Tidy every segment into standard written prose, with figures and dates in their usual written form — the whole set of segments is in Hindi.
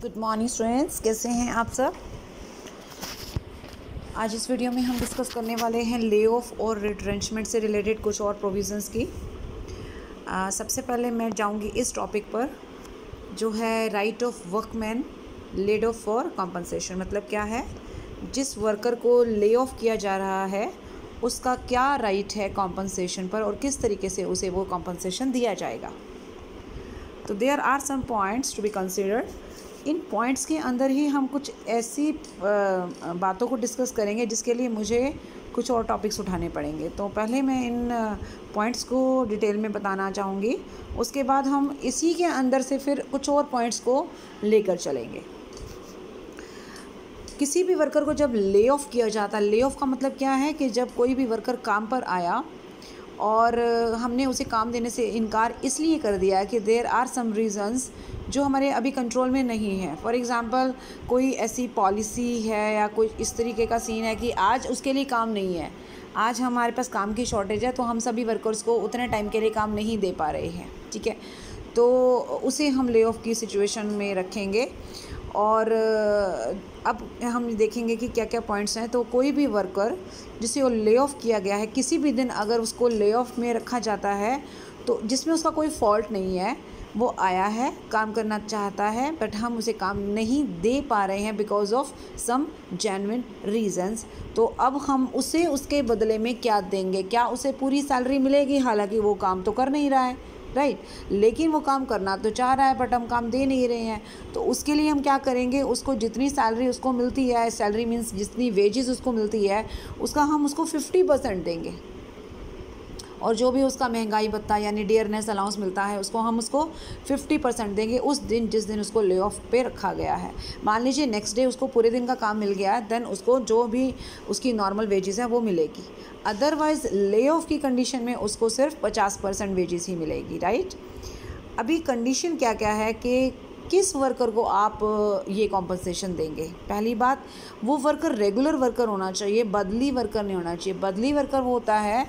गुड मॉर्निंग स्टूडेंट्स, कैसे हैं आप सब। आज इस वीडियो में हम डिस्कस करने वाले हैं ले ऑफ और रिट्रेंचमेंट से रिलेटेड कुछ और प्रोविज़न्स की। सबसे पहले मैं जाऊंगी इस टॉपिक पर जो है right of workman laid off for compensation. मतलब क्या है, जिस वर्कर को ले ऑफ किया जा रहा है उसका क्या राइट है कॉम्पनसेशन पर और किस तरीके से उसे वो कॉम्पनसेशन दिया जाएगा। तो there are some points to be considered. इन पॉइंट्स के अंदर ही हम कुछ ऐसी बातों को डिस्कस करेंगे जिसके लिए मुझे कुछ और टॉपिक्स उठाने पड़ेंगे। तो पहले मैं इन पॉइंट्स को डिटेल में बताना चाहूँगी, उसके बाद हम इसी के अंदर से फिर कुछ और पॉइंट्स को लेकर चलेंगे। किसी भी वर्कर को जब ले ऑफ किया जाता है, ले ऑफ का मतलब क्या है कि जब कोई भी वर्कर काम पर आया और हमने उसे काम देने से इनकार इसलिए कर दिया कि देयर आर सम रीज़न्स जो हमारे अभी कंट्रोल में नहीं है। फॉर एग्ज़ाम्पल कोई ऐसी पॉलिसी है या कोई इस तरीके का सीन है कि आज उसके लिए काम नहीं है, आज हमारे पास काम की शॉर्टेज है, तो हम सभी वर्कर्स को उतने टाइम के लिए काम नहीं दे पा रहे हैं, ठीक है। तो उसे हम ले ऑफ की सिचुएशन में रखेंगे और अब हम देखेंगे कि क्या क्या पॉइंट्स हैं। तो कोई भी वर्कर जिसे वो ले ऑफ किया गया है, किसी भी दिन अगर उसको ले ऑफ में रखा जाता है तो जिसमें उसका कोई फॉल्ट नहीं है, वो आया है, काम करना चाहता है, बट हम उसे काम नहीं दे पा रहे हैं because of some genuine reasons. तो अब हम उसे उसके बदले में क्या देंगे? क्या उसे पूरी सैलरी मिलेगी? हालांकि वो काम तो कर नहीं रहा है, राइट, लेकिन वो काम करना तो चाह रहा है बट हम काम दे नहीं रहे हैं। तो उसके लिए हम क्या करेंगे, उसको जितनी सैलरी उसको मिलती है, सैलरी मीन्स जितनी वेजेस उसको मिलती है, उसका हम उसको 50% देंगे और जो भी उसका महंगाई भत्ता यानी डियरनेस अलाउंस मिलता है उसको हम उसको 50% देंगे उस दिन जिस दिन उसको ले ऑफ पे रखा गया है। मान लीजिए नेक्स्ट डे उसको पूरे दिन का काम मिल गया है, देन उसको जो भी उसकी नॉर्मल वेजेस है वो मिलेगी। अदरवाइज़ ले ऑफ की कंडीशन में उसको सिर्फ 50% वेजेस ही मिलेगी, राइट। अभी कंडीशन क्या क्या है कि किस वर्कर को आप ये कॉम्पनसेशन देंगे। पहली बात, वो वर्कर रेगुलर वर्कर होना चाहिए, बदली वर्कर नहीं होना चाहिए। बदली वर्कर वो होता है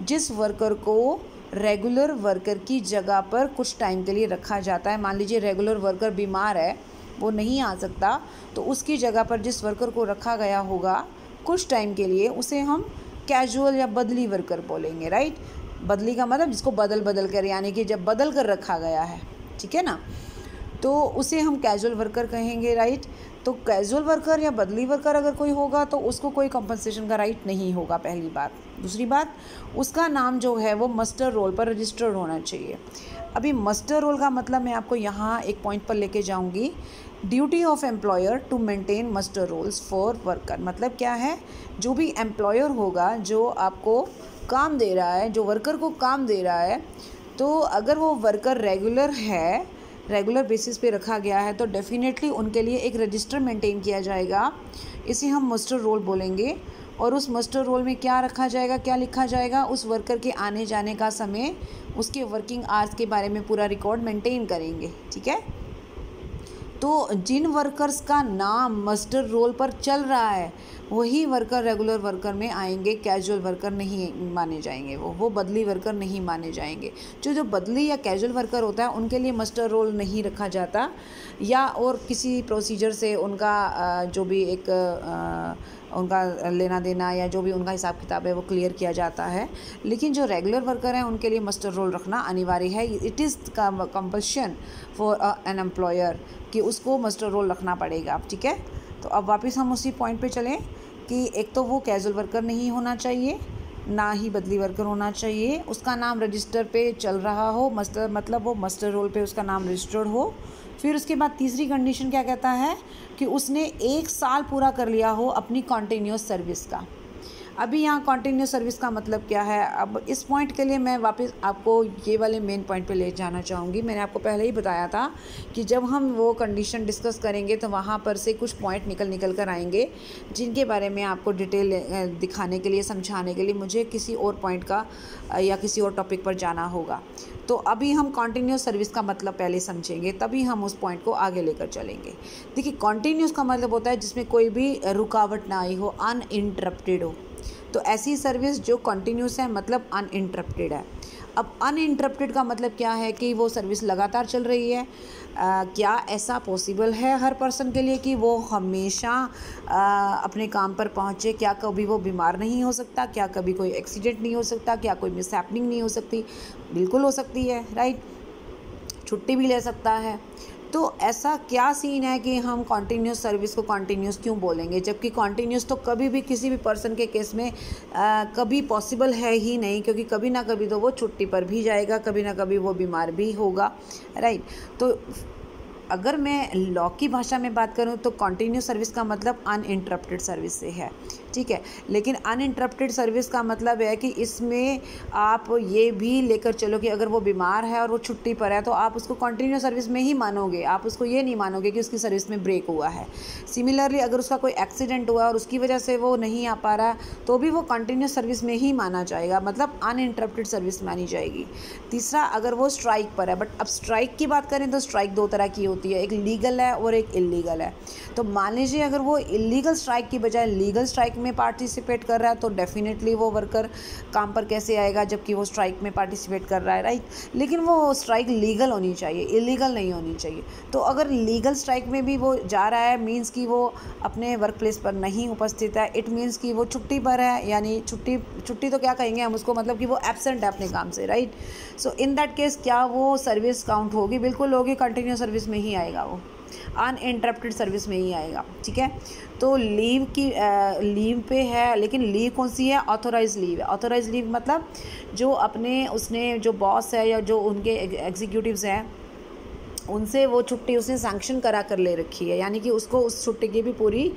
जिस वर्कर को रेगुलर वर्कर की जगह पर कुछ टाइम के लिए रखा जाता है। मान लीजिए रेगुलर वर्कर बीमार है, वो नहीं आ सकता, तो उसकी जगह पर जिस वर्कर को रखा गया होगा कुछ टाइम के लिए, उसे हम कैजुअल या बदली वर्कर बोलेंगे, राइट। बदली का मतलब जिसको बदल बदल कर, यानी कि जब बदल कर रखा गया है, ठीक है ना, तो उसे हम कैजुअल वर्कर कहेंगे, राइट। तो कैजुअल वर्कर या बदली वर्कर अगर कोई होगा तो उसको कोई कंपनसेशन का राइट नहीं होगा, पहली बात। दूसरी बात, उसका नाम जो है वो मस्टर रोल पर रजिस्टर्ड होना चाहिए। अभी मस्टर रोल का मतलब मैं आपको यहाँ एक पॉइंट पर लेके जाऊँगी। Duty of employer to maintain muster rolls for worker. मतलब क्या है, जो भी एम्प्लॉयर होगा जो आपको काम दे रहा है, जो वर्कर को काम दे रहा है, तो अगर वो वर्कर रेगुलर है, रेगुलर बेसिस पे रखा गया है, तो डेफिनेटली उनके लिए एक रजिस्टर मेंटेन किया जाएगा, इसे हम मस्टर रोल बोलेंगे। और उस मस्टर रोल में क्या रखा जाएगा, क्या लिखा जाएगा, उस वर्कर के आने जाने का समय, उसके वर्किंग आवर्स के बारे में पूरा रिकॉर्ड मेंटेन करेंगे, ठीक है। तो जिन वर्कर्स का नाम मस्टर रोल पर चल रहा है वही वर्कर रेगुलर वर्कर में आएंगे, कैजुअल वर्कर नहीं माने जाएंगे, वो बदली वर्कर नहीं माने जाएंगे। जो बदली या कैजुअल वर्कर होता है उनके लिए मस्टर रोल नहीं रखा जाता, या और किसी प्रोसीजर से उनका जो भी एक उनका लेना देना या जो भी उनका हिसाब किताब है वो क्लियर किया जाता है। लेकिन जो रेगुलर वर्कर हैं उनके लिए मस्टर रोल रखना अनिवार्य है। It is compulsion for an employer कि उसको मस्टर रोल रखना पड़ेगा, ठीक है। तो अब वापस हम उसी पॉइंट पे चलें कि एक तो वो कैजुअल वर्कर नहीं होना चाहिए, ना ही बदली वर्कर होना चाहिए, उसका नाम रजिस्टर पे चल रहा हो, मस्टर मतलब वो मस्टर रोल पे उसका नाम रजिस्टर्ड हो। फिर उसके बाद तीसरी कंडीशन क्या कहता है कि उसने 1 साल पूरा कर लिया हो अपनी कॉन्टिन्यूस सर्विस का। अभी यहाँ कॉन्टिन्यूस सर्विस का मतलब क्या है, अब इस पॉइंट के लिए मैं वापस आपको ये वाले मेन पॉइंट पे ले जाना चाहूँगी। मैंने आपको पहले ही बताया था कि जब हम वो कंडीशन डिस्कस करेंगे तो वहाँ पर से कुछ पॉइंट निकल कर आएंगे जिनके बारे में आपको डिटेल दिखाने के लिए, समझाने के लिए मुझे किसी और पॉइंट का या किसी और टॉपिक पर जाना होगा। तो अभी हम कॉन्टिन्यूस सर्विस का मतलब पहले समझेंगे, तभी हम उस पॉइंट को आगे लेकर चलेंगे। देखिए, कॉन्टिन्यूस का मतलब होता है जिसमें कोई भी रुकावट ना आई हो, अनइंटरप्टेड हो। तो ऐसी सर्विस जो कंटिन्यूस है मतलब अनइंटरप्टेड है। अब अनइंटरप्टेड का मतलब क्या है कि वो सर्विस लगातार चल रही है। क्या ऐसा पॉसिबल है हर पर्सन के लिए कि वो हमेशा अपने काम पर पहुँचे? क्या कभी वो बीमार नहीं हो सकता? क्या कभी कोई एक्सीडेंट नहीं हो सकता? क्या कोई मिसहैपनिंग नहीं हो सकती? बिल्कुल हो सकती है, राइट। छुट्टी भी ले सकता है। तो ऐसा क्या सीन है कि हम कॉन्टीन्यूस सर्विस को कॉन्टीन्यूस क्यों बोलेंगे, जबकि कॉन्टीन्यूस तो कभी भी किसी भी पर्सन के केस में कभी पॉसिबल है ही नहीं, क्योंकि कभी ना कभी तो वो छुट्टी पर भी जाएगा, कभी ना कभी वो बीमार भी होगा, राइट। तो अगर मैं लॉ की भाषा में बात करूं तो कॉन्टीन्यूस सर्विस का मतलब अनइंटरप्टेड सर्विस से है, ठीक है। लेकिन अनइंटरप्टेड सर्विस का मतलब है कि इसमें आप ये भी लेकर चलो कि अगर वो बीमार है और वो छुट्टी पर है तो आप उसको कॉन्टीन्यूस सर्विस में ही मानोगे, आप उसको ये नहीं मानोगे कि उसकी सर्विस में ब्रेक हुआ है। सिमिलरली अगर उसका कोई एक्सीडेंट हुआ और उसकी वजह से वो नहीं आ पा रहा तो भी वो कंटिन्यूस सर्विस में ही माना जाएगा, मतलब अनइंटरप्टेड सर्विस मानी जाएगी। तीसरा, अगर वो स्ट्राइक पर है, बट अब स्ट्राइक की बात करें तो स्ट्राइक दो तरह की होती है, एक लीगल है और एक इलीगल है। तो मान लीजिए अगर वो इलीगल स्ट्राइक की बजाय लीगल स्ट्राइक में पार्टिसिपेट कर रहा है तो डेफिनेटली वो वर्कर काम पर कैसे आएगा जबकि वो स्ट्राइक में पार्टिसिपेट कर रहा है, राइट। लेकिन वो स्ट्राइक लीगल होनी चाहिए, इलीगल नहीं होनी चाहिए। तो अगर लीगल स्ट्राइक में भी वो जा रहा है मीन्स कि वो अपने वर्क प्लेस पर नहीं उपस्थित है, इट मीन्स कि वो छुट्टी पर है, यानी छुट्टी तो क्या कहेंगे हम उसको, मतलब कि वो एब्सेंट है अपने काम से, right. So in that case क्या वो सर्विस काउंट होगी? बिल्कुल होगी, कंटिन्यू सर्विस में ही आएगा, वो अनइंटरप्टेड सर्विस में ही आएगा, ठीक है। तो लीव पे है, लेकिन लीव कौन सी है? ऑथोराइज लीव है। ऑथोराइज लीव मतलब जो उसने जो बॉस है या जो उनके एग्जीक्यूटिव्स हैं उनसे वो छुट्टी उसने सैंक्शन करा कर ले रखी है, यानी कि उसको उस छुट्टी की भी पूरी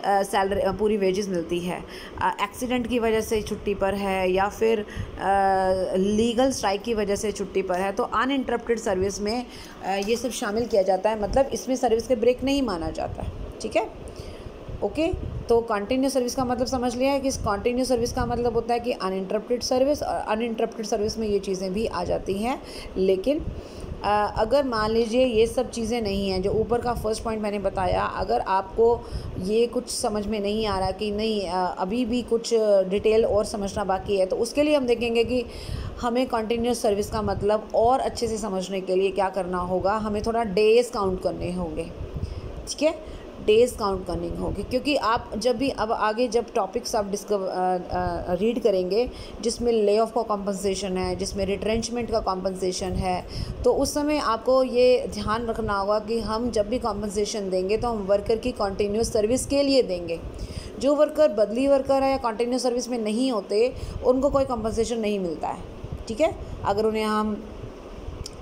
सैलरी, पूरी वेजेस मिलती है। एक्सीडेंट की वजह से छुट्टी पर है या फिर लीगल स्ट्राइक की वजह से छुट्टी पर है, तो अनइंटरप्टेड सर्विस में ये सब शामिल किया जाता है, मतलब इसमें सर्विस के ब्रेक नहीं माना जाता, ठीक है। ओके, तो कंटिन्यू सर्विस का मतलब समझ लिया है कि कंटिन्यू सर्विस का मतलब होता है कि अनइंटरप्टेड सर्विस, और अनइंटरप्टेड सर्विस में ये चीज़ें भी आ जाती हैं। लेकिन अगर मान लीजिए ये सब चीज़ें नहीं हैं, जो ऊपर का फर्स्ट पॉइंट मैंने बताया, अगर आपको ये कुछ समझ में नहीं आ रहा कि नहीं अभी भी कुछ डिटेल और समझना बाकी है, तो उसके लिए हम देखेंगे कि हमें कंटिन्यूस सर्विस का मतलब और अच्छे से समझने के लिए क्या करना होगा, हमें थोड़ा डेज काउंट करने होंगे, ठीक है। डेज काउंट करनी होगी, क्योंकि आप जब भी अब आगे जब टॉपिक्स आप रीड करेंगे जिसमें ले ऑफ का कॉम्पनसेशन है, जिसमें रिट्रेंचमेंट का कॉम्पनसेशन है, तो उस समय आपको ये ध्यान रखना होगा कि हम जब भी कॉम्पनसेशन देंगे तो हम वर्कर की कंटिन्यूस सर्विस के लिए देंगे। जो वर्कर बदली वर्कर है या कंटिन्यूस सर्विस में नहीं होते उनको कोई कॉम्पनसेशन नहीं मिलता है, ठीक है। अगर उन्हें हम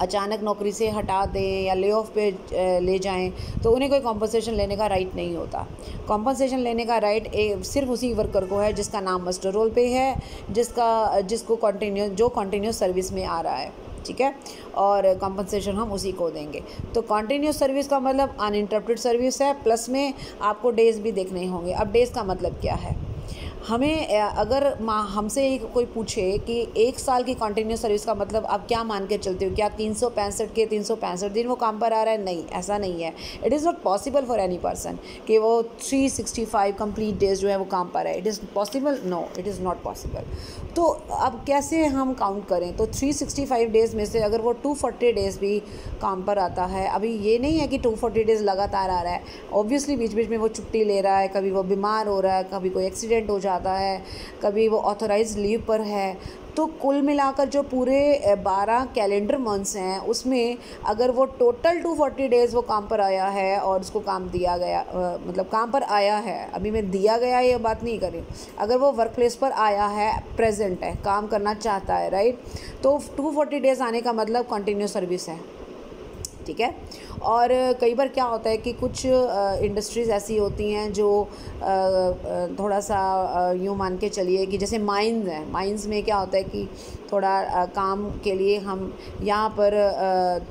अचानक नौकरी से हटा दें या ले ऑफ पे ले जाएं तो उन्हें कोई कॉम्पनसेशन लेने का राइट नहीं होता। कॉम्पनसेशन लेने का राइट सिर्फ उसी वर्कर को है जिसका नाम मस्टर रोल पे है, जिसको कंटिन्यूस सर्विस में आ रहा है, ठीक है, और कॉम्पनसेशन हम उसी को देंगे। तो कंटिन्यूस सर्विस का मतलब अनइंटरप्टेड सर्विस है, प्लस में आपको डेज भी देखने होंगे। अब डेज का मतलब क्या है? हमें अगर हमसे कोई पूछे कि 1 साल की कंटिन्यूस सर्विस का मतलब आप क्या मान के चलते हो, क्या 365 के 365 दिन वो काम पर आ रहा है? नहीं, ऐसा नहीं है। It is not possible for any person कि वो 365 कंप्लीट डेज जो है वो काम पर है। It is possible? No, it is not possible. तो अब कैसे हम काउंट करें? तो 365 डेज़ में से अगर वो 240 डेज़ भी काम पर आता है, अभी ये नहीं है कि 240 डेज़ लगातार आ रहा है, ऑब्वियसली बीच बीच में वो छुट्टी ले रहा है, कभी वो बीमार हो रहा है, कभी कोई एक्सीडेंट हो जाता है, कभी वो ऑथराइज्ड लीव पर है। तो कुल मिलाकर जो पूरे 12 कैलेंडर मंथ्स हैं उसमें अगर वो टोटल 240 डेज़ वो काम पर आया है और उसको काम दिया गया, मतलब काम पर आया है, अभी मैं दिया गया ये बात नहीं कर रही, अगर वो वर्क प्लेस पर आया है, प्रेजेंट है, काम करना चाहता है, राइट, तो 240 डेज़ आने का मतलब कंटिन्यूस सर्विस है, ठीक है। और कई बार क्या होता है कि कुछ इंडस्ट्रीज़ ऐसी होती हैं जो थोड़ा सा यूँ मान के चलिए कि जैसे माइंस हैं, माइंस में क्या होता है कि थोड़ा काम के लिए हम यहाँ पर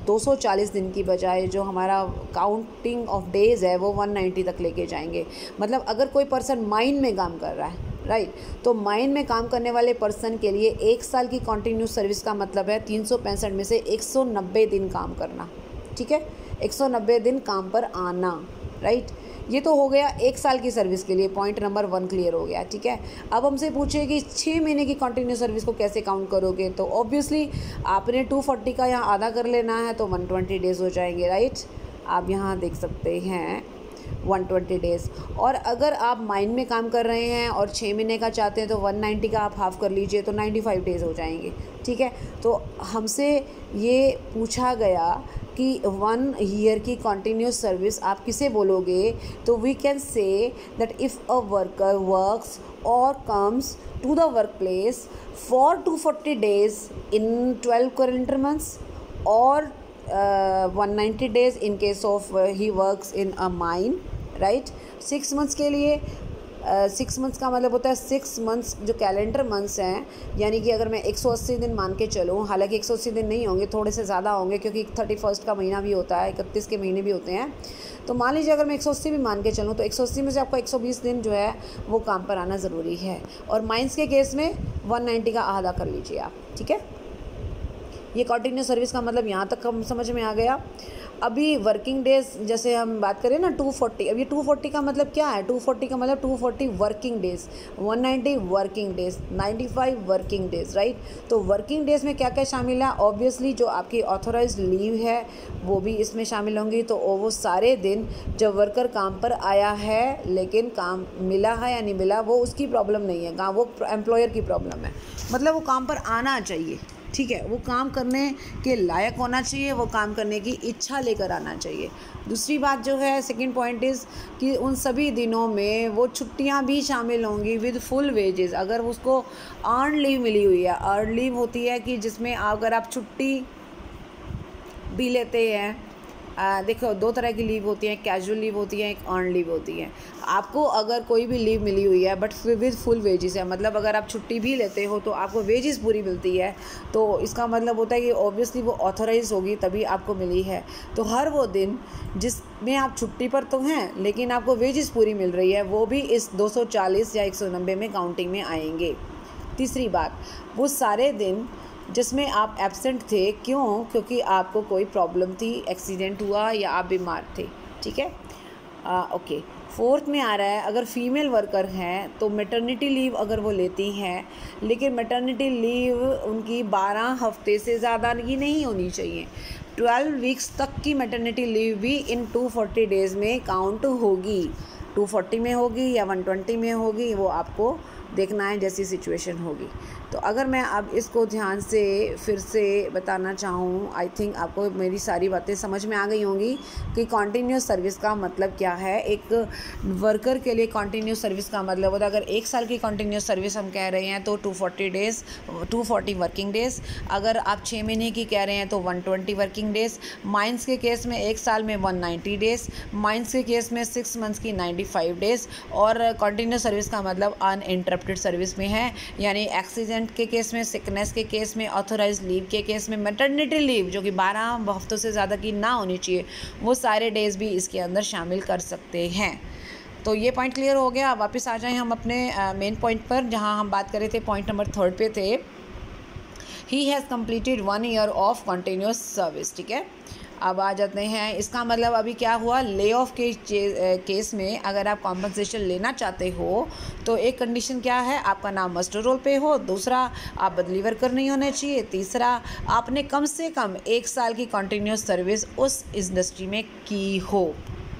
240 दिन की बजाय जो हमारा काउंटिंग ऑफ डेज़ है वो 190 तक लेके जाएंगे। मतलब अगर कोई पर्सन माइन में काम कर रहा है, राइट, तो माइन में काम करने वाले पर्सन के लिए 1 साल की कंटिन्यूस सर्विस का मतलब है 365 में से 190 दिन काम करना, ठीक है, 190 दिन काम पर आना, राइट। ये तो हो गया 1 साल की सर्विस के लिए, पॉइंट नंबर 1 क्लियर हो गया, ठीक है। अब हमसे पूछे कि 6 महीने की कंटिन्यूस सर्विस को कैसे काउंट करोगे, तो ऑब्वियसली आपने 240 का यहाँ आधा कर लेना है, तो 120 डेज़ हो जाएंगे, राइट। आप यहाँ देख सकते हैं 120 डेज़। और अगर आप माइन में काम कर रहे हैं और 6 महीने का चाहते हैं तो 190 का आप हाफ़ कर लीजिए, तो 95 डेज़ हो जाएंगे, ठीक है। तो हमसे ये पूछा गया कि 1 ईयर की कंटिन्यूस सर्विस आप किसे बोलोगे, तो we can say that if a worker works or comes to the work place for 240 days in 12 calendar months or 190 days in case of he works in a mine, right. 6 months के लिए 6 मंथ्स का मतलब होता है 6 मंथ्स जो कैलेंडर मंथ्स हैं, यानी कि अगर मैं 180 दिन मान के चलूँ, हालांकि 180 दिन नहीं होंगे, थोड़े से ज़्यादा होंगे क्योंकि 31 का महीना भी होता है, 31 के महीने भी होते हैं। तो मान लीजिए अगर मैं 180 भी मान के चलूँ तो 180 में से आपका 120 दिन जो है वो काम पर आना ज़रूरी है। और माइंस के केस में 190 का आधा कर लीजिए आप, ठीक है। ये कंटिन्यूस सर्विस का मतलब यहाँ तक हम समझ में आ गया। अभी वर्किंग डेज जैसे हम बात करें ना 240, अब ये 240 का मतलब क्या है, 240 का मतलब 240 working days, 190 working days, 95 working days, right. तो वर्किंग डेज़ में क्या क्या शामिल है, ऑब्वियसली जो आपकी ऑथोराइज्ड लीव है वो भी इसमें शामिल होंगी। तो वो सारे दिन जब वर्कर काम पर आया है लेकिन काम मिला है या नहीं मिला वो उसकी प्रॉब्लम नहीं है, वो एम्प्लॉयर की प्रॉब्लम है। मतलब वो काम पर आना चाहिए, ठीक है, वो काम करने के लायक होना चाहिए, वो काम करने की इच्छा लेकर आना चाहिए। दूसरी बात जो है सेकंड पॉइंट इज़ कि उन सभी दिनों में वो छुट्टियां भी शामिल होंगी विद फुल वेजेस। अगर उसको अर्न लीव मिली हुई है, अर्न लीव होती है कि जिसमें अगर आप छुट्टी भी लेते हैं, देखो 2 तरह की लीव होती है, कैजुअल लीव होती है, एक अर्न लीव होती है। आपको अगर कोई भी लीव मिली हुई है बट विद फुल वेजेस है, मतलब अगर आप छुट्टी भी लेते हो तो आपको वेजेस पूरी मिलती है, तो इसका मतलब होता है कि ऑब्वियसली वो ऑथोराइज होगी तभी आपको मिली है। तो हर वो दिन जिसमें आप छुट्टी पर तो हैं लेकिन आपको वेजेस पूरी मिल रही है वो भी इस 240 या 190 में काउंटिंग में आएंगे। तीसरी बात, वो सारे दिन जिसमें आप एब्सेंट थे, क्यों, क्योंकि आपको कोई प्रॉब्लम थी, एक्सीडेंट हुआ या आप बीमार थे, ठीक है। ओके। फोर्थ में आ रहा है अगर फीमेल वर्कर हैं तो मैटरनिटी लीव अगर वो लेती हैं, लेकिन मैटरनिटी लीव उनकी 12 हफ्ते से ज़्यादा की नहीं होनी चाहिए। 12 वीक्स तक की मैटरनिटी लीव भी इन 240 डेज़ में काउंट होगी। 240 में होगी या 120 में होगी वो आपको देखना है, जैसी सिचुएशन होगी। तो अगर मैं अब इसको ध्यान से फिर से बताना चाहूँ, आई थिंक आपको मेरी सारी बातें समझ में आ गई होंगी कि कॉन्टीन्यूस सर्विस का मतलब क्या है। एक वर्कर के लिए कॉन्टीन्यूस सर्विस का मतलब होता है, अगर 1 साल की कॉन्टीन्यूस सर्विस हम कह रहे हैं तो 240 डेज़, 240 वर्किंग डेज़। अगर आप 6 महीने की कह रहे हैं तो 120 वर्किंग डेज़। माइंस के केस में 1 साल में 190 डेज़, माइंस के केस में 6 मंथ्स की 95 डेज़। और कॉन्टीन्यूस सर्विस का मतलब अनइंटरप्टेड सर्विस में है, यानी एक्सीडेंट के केस में, सिकनेस के केस में, ऑथोराइज्ड लीव के केस में, मैटरनिटी लीव जो कि 12 हफ्तों से ज़्यादा की ना होनी चाहिए, वो सारे डेज़ भी इसके अंदर शामिल कर सकते हैं। तो ये पॉइंट क्लियर हो गया। वापस आ जाएं हम अपने मेन पॉइंट पर, जहां हम बात कर रहे थे, पॉइंट नंबर 3 पे थे, he has completed 1 year of continuous service, ठीक है। अब आ जाते हैं, इसका मतलब अभी क्या हुआ, ले ऑफ के केस में अगर आप कॉम्पनसेशन लेना चाहते हो तो एक कंडीशन क्या है, आपका नाम मस्टर रोल पे हो, दूसरा आप बदली वर्कर नहीं होने चाहिए, तीसरा आपने कम से कम 1 साल की कंटिन्यूस सर्विस उस इंडस्ट्री में की हो,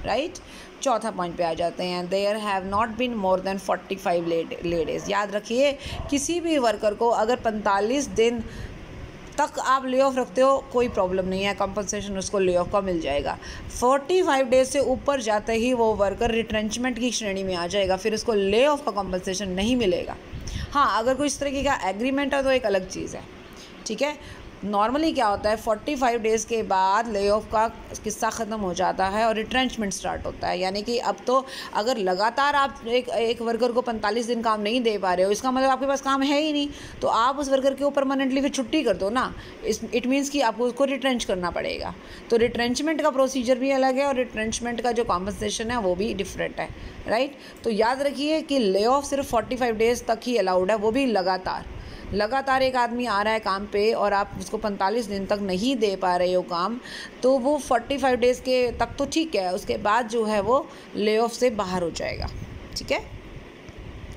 राइट। चौथा पॉइंट पे आ जाते हैं, there have not been more than 45 ladies. याद रखिए, किसी भी वर्कर को अगर 45 दिन तक आप ले ऑफ रखते हो कोई प्रॉब्लम नहीं है, कंपनसेशन उसको ले ऑफ का मिल जाएगा। 45 डेज से ऊपर जाते ही वो वर्कर रिट्रेंचमेंट की श्रेणी में आ जाएगा, फिर उसको ले ऑफ का कंपनसेशन नहीं मिलेगा। हाँ, अगर कोई इस तरीके का एग्रीमेंट है तो एक अलग चीज़ है, ठीक है। नॉर्मली क्या होता है, 45 डेज़ के बाद ले ऑफ का किस्सा ख़त्म हो जाता है और रिट्रेंचमेंट स्टार्ट होता है। यानी कि अब तो अगर लगातार आप एक वर्कर को 45 दिन काम नहीं दे पा रहे हो, इसका मतलब आपके पास काम है ही नहीं, तो आप उस वर्कर को परमानेंटली फिर छुट्टी कर दो ना। इट मीन्स कि आपको उसको रिट्रेंच करना पड़ेगा। तो रिट्रेंचमेंट का प्रोसीजर भी अलग है और रिट्रेंचमेंट का जो कॉम्पनसेशन है वो भी डिफरेंट है, राइट। तो याद रखिए कि ले ऑफ सिर्फ 45 डेज़ तक ही अलाउड है, वो भी लगातार। लगातार एक आदमी आ रहा है काम पे और आप उसको 45 दिन तक नहीं दे पा रहे हो काम, तो वो 45 डेज़ के तक तो ठीक है, उसके बाद जो है वो ले ऑफ से बाहर हो जाएगा। ठीक है,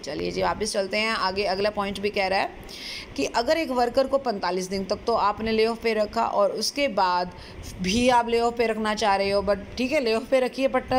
चलिए जी वापस चलते हैं आगे। अगला पॉइंट भी कह रहा है कि अगर एक वर्कर को 45 दिन तक तो आपने ले ऑफ पे रखा और उसके बाद भी आप ले ऑफ पे रखना चाह रहे हो, बट ठीक है ले ऑफ पे रखिए, बट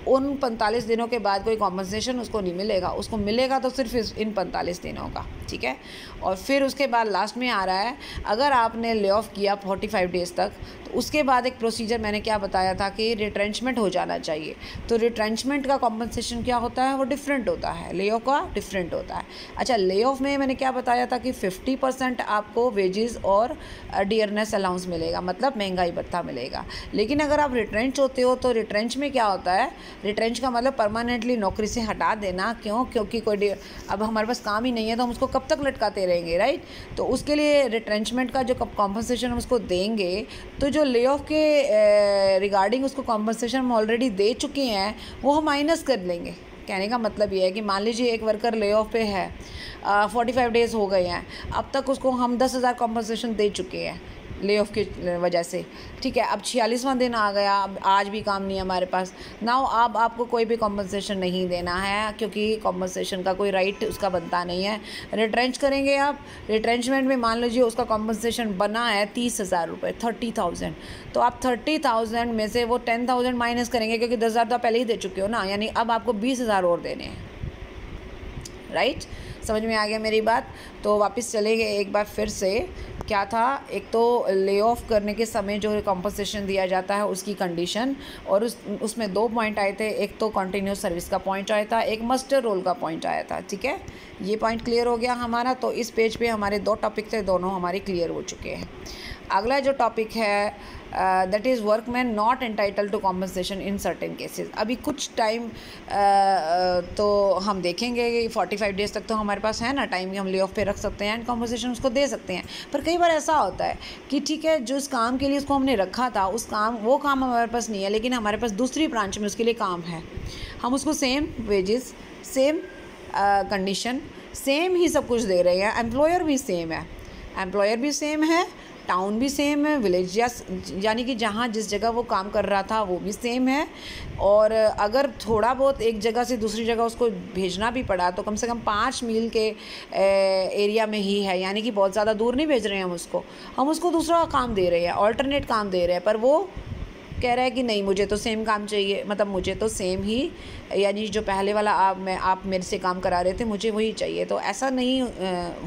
उन 45 दिनों के बाद कोई कॉम्पनसेशन उसको नहीं मिलेगा, उसको मिलेगा तो सिर्फ इन 45 दिनों का। ठीक है, और फिर उसके बाद लास्ट में आ रहा है अगर आपने ले ऑफ किया 45 डेज़ तक, तो उसके बाद एक प्रोसीजर मैंने क्या बताया था कि रिट्रेंचमेंट हो जाना चाहिए। तो रिट्रेंचमेंट का कॉम्पनसेशन क्या होता है, वो डिफरेंट होता है, ले ऑफ का डिफरेंट होता है। अच्छा, ले ऑफ में मैंने क्या बताया था कि 50% आपको वेजेस और डियरनेस अलाउंस मिलेगा, मतलब महंगाई भत्ता मिलेगा। लेकिन अगर आप रिट्रेंच होते हो तो रिट्रेंच में क्या होता है, रिट्रेंच का मतलब परमानेंटली नौकरी से हटा देना। क्यों? क्योंकि कोई अब हमारे पास काम ही नहीं है तो हम उसको कब तक लटकाते रहेंगे, राइट। तो उसके लिए रिट्रेंचमेंट का जो कॉम्पनसेशन हम उसको देंगे, तो जो ले ऑफ के रिगार्डिंग उसको कॉम्पनसेशन हम ऑलरेडी दे चुके हैं वो हम माइनस कर लेंगे। कहने का मतलब ये है कि मान लीजिए एक वर्कर ले ऑफ पे है, 45 डेज़ हो गए हैं, अब तक उसको हम 10,000 कॉम्पनसेशन दे चुके हैं ले ऑफ की वजह से। ठीक है, अब 46वां दिन आ गया, अब आज भी काम नहीं है हमारे पास। नाउ अब आपको कोई भी कॉम्पनसेशन नहीं देना है, क्योंकि कॉम्पनसेशन का कोई राइट उसका बनता नहीं है। रिट्रेंच करेंगे आप, रिट्रेंचमेंट में मान लीजिए उसका कॉम्पनसेशन बना है 30,000 रुपये, 30,000, तो आप 30,000 में से वो 10,000 माइनस करेंगे, क्योंकि 10,000 तो पहले ही दे चुके हो ना, यानी अब आपको 20,000 और देने हैं, राइट। समझ में आ गया मेरी बात। तो वापस चलेंगे एक बार फिर से। क्या था, एक तो ले ऑफ करने के समय जो कॉम्पनसेशन दिया जाता है उसकी कंडीशन, और उसमें 2 पॉइंट आए थे, एक तो कंटिन्यूस सर्विस का पॉइंट आया था, एक मस्टर रोल का पॉइंट आया था। ठीक है, ये पॉइंट क्लियर हो गया हमारा। तो इस पेज पे हमारे 2 टॉपिक थे, दोनों हमारे क्लियर हो चुके हैं। अगला जो टॉपिक है that is workman not entitle to compensation in certain cases. अभी कुछ टाइम तो हम देखेंगे कि 45 डेज़ तक तो हमारे पास है ना टाइम, हम ले ऑफ पे रख सकते हैं एंड कॉम्पनसेशन उसको दे सकते हैं। पर कई बार ऐसा होता है कि ठीक है, जो इस काम के लिए उसको हमने रखा था वो काम हमारे पास नहीं है, लेकिन हमारे पास दूसरी ब्रांच में उसके लिए काम है। हम उसको same wages, same condition, same ही सब कुछ दे रहे हैं, एम्प्लॉयर भी सेम है, एम्प्लॉयर भी सेम है, टाउन भी सेम है, विलेज यानी कि जहाँ जिस जगह वो काम कर रहा था वो भी सेम है। और अगर थोड़ा बहुत एक जगह से दूसरी जगह उसको भेजना भी पड़ा तो कम से कम 5 मील के एरिया में ही है, यानी कि बहुत ज़्यादा दूर नहीं भेज रहे हैं हम उसको दूसरा काम दे रहे हैं, ऑल्टरनेट काम दे रहे हैं। पर वो कह रहा है कि नहीं, मुझे तो सेम काम चाहिए, मतलब मुझे तो सेम ही, यानी जो पहले वाला आप मेरे से काम करा रहे थे मुझे वही चाहिए। तो ऐसा नहीं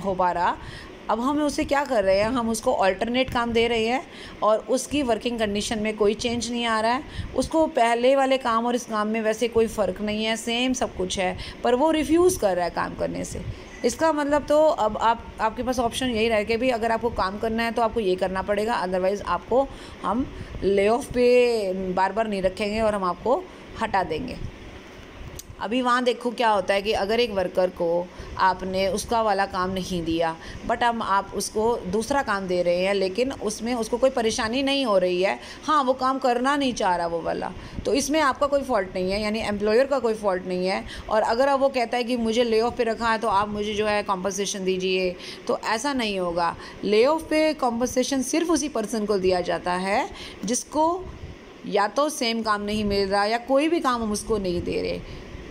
हो पा रहा। अब हम उसे क्या कर रहे हैं, हम उसको अल्टरनेट काम दे रहे हैं और उसकी वर्किंग कंडीशन में कोई चेंज नहीं आ रहा है। उसको पहले वाले काम और इस काम में वैसे कोई फ़र्क नहीं है, सेम सब कुछ है, पर वो रिफ्यूज़ कर रहा है काम करने से। इसका मतलब तो अब आपके पास ऑप्शन यही रहे कि भाई अगर आपको काम करना है तो आपको ये करना पड़ेगा, अदरवाइज़ आपको हम ले ऑफ पे बार बार नहीं रखेंगे और हम आपको हटा देंगे। अभी वहाँ देखो क्या होता है कि अगर एक वर्कर को आपने उसका वाला काम नहीं दिया, बट हम आप उसको दूसरा काम दे रहे हैं, लेकिन उसमें उसको कोई परेशानी नहीं हो रही है, हाँ वो काम करना नहीं चाह रहा वो वाला, तो इसमें आपका कोई फॉल्ट नहीं है, यानी एम्प्लॉयर का कोई फॉल्ट नहीं है। और अगर अब वो कहता है कि मुझे ले ऑफ पे रखा है तो आप मुझे जो है कॉम्पनसेशन दीजिए, तो ऐसा नहीं होगा। ले ऑफ पे कॉम्पनसेशन सिर्फ उसी पर्सन को दिया जाता है जिसको या तो सेम काम नहीं मिल रहा या कोई भी काम हम उसको नहीं दे रहे,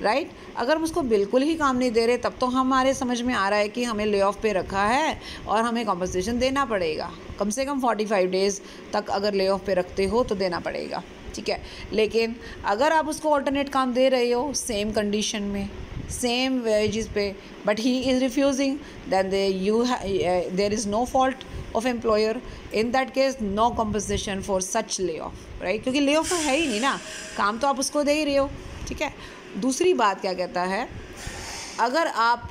राइट। अगर हम उसको बिल्कुल ही काम नहीं दे रहे तब तो हमारे समझ में आ रहा है कि हमें ले ऑफ पे रखा है और हमें कॉम्पनसेशन देना पड़ेगा, कम से कम 45 डेज़ तक अगर ले ऑफ पे रखते हो तो देना पड़ेगा, ठीक है। लेकिन अगर आप उसको ऑल्टरनेट काम दे रहे हो सेम कंडीशन में, सेम वेजेस पे, but he is refusing, then there is no fault of employer, in that case no compensation for such lay off, right, क्योंकि ले ऑफ तो है ही नहीं ना, काम तो आप उसको दे ही रहे हो, ठीक है। दूसरी बात क्या कहता है, अगर आप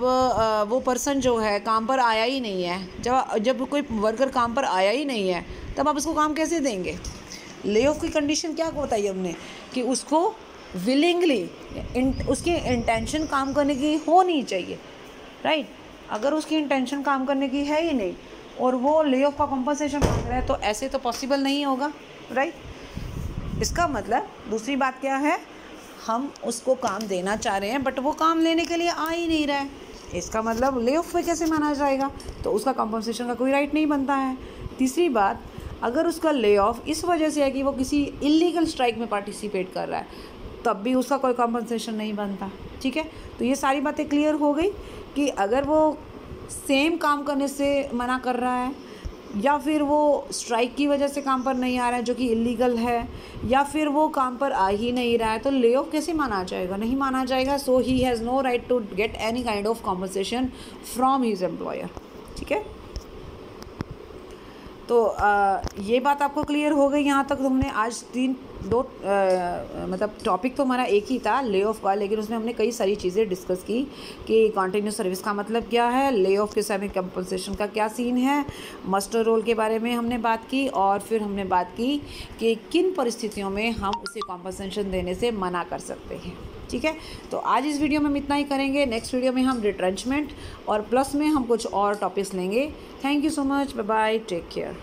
वो पर्सन जो है काम पर आया ही नहीं है, जब कोई वर्कर काम पर आया ही नहीं है तब आप उसको काम कैसे देंगे। ले ऑफ की कंडीशन क्या बताई हमने कि उसको विलिंगली उसकी इंटेंशन काम करने की होनी चाहिए, राइट। अगर उसकी इंटेंशन काम करने की है ही नहीं और वो ले ऑफ का कॉम्पनसेशन मांग रहा है तो ऐसे तो पॉसिबल नहीं होगा, राइट। इसका मतलब दूसरी बात क्या है, हम उसको काम देना चाह रहे हैं बट वो काम लेने के लिए आ ही नहीं रहा है, इसका मतलब ले ऑफ पे कैसे माना जाएगा, तो उसका कॉम्पनसेशन का कोई राइट नहीं बनता है। तीसरी बात, अगर उसका ले ऑफ इस वजह से है कि वो किसी इलीगल स्ट्राइक में पार्टिसिपेट कर रहा है, तब भी उसका कोई कॉम्पनसेशन नहीं बनता। ठीक है, तो ये सारी बातें क्लियर हो गई कि अगर वो सेम काम करने से मना कर रहा है, या फिर वो स्ट्राइक की वजह से काम पर नहीं आ रहा है जो कि इलीगल है, या फिर वो काम पर आ ही नहीं रहा है, तो ले ऑफ कैसे माना जाएगा, नहीं माना जाएगा। So he has no right to get any kind of compensation from his employer. ठीक है, तो ये बात आपको क्लियर हो गई। यहाँ तक तो हमने आज मतलब टॉपिक तो हमारा एक ही था ले ऑफ का, लेकिन उसमें हमने कई सारी चीज़ें डिस्कस की कि कंटिन्यूस सर्विस का मतलब क्या है, ले ऑफ के समय कंपनसेशन का क्या सीन है, मस्टर रोल के बारे में हमने बात की, और फिर हमने बात की कि किन परिस्थितियों में हम उसे कंपनसेशन देने से मना कर सकते हैं। ठीक है, तो आज इस वीडियो में हम इतना ही करेंगे। नेक्स्ट वीडियो में हम रिट्रेंचमेंट और प्लस में हम कुछ और टॉपिक्स लेंगे। Thank you so much, bye bye, take care.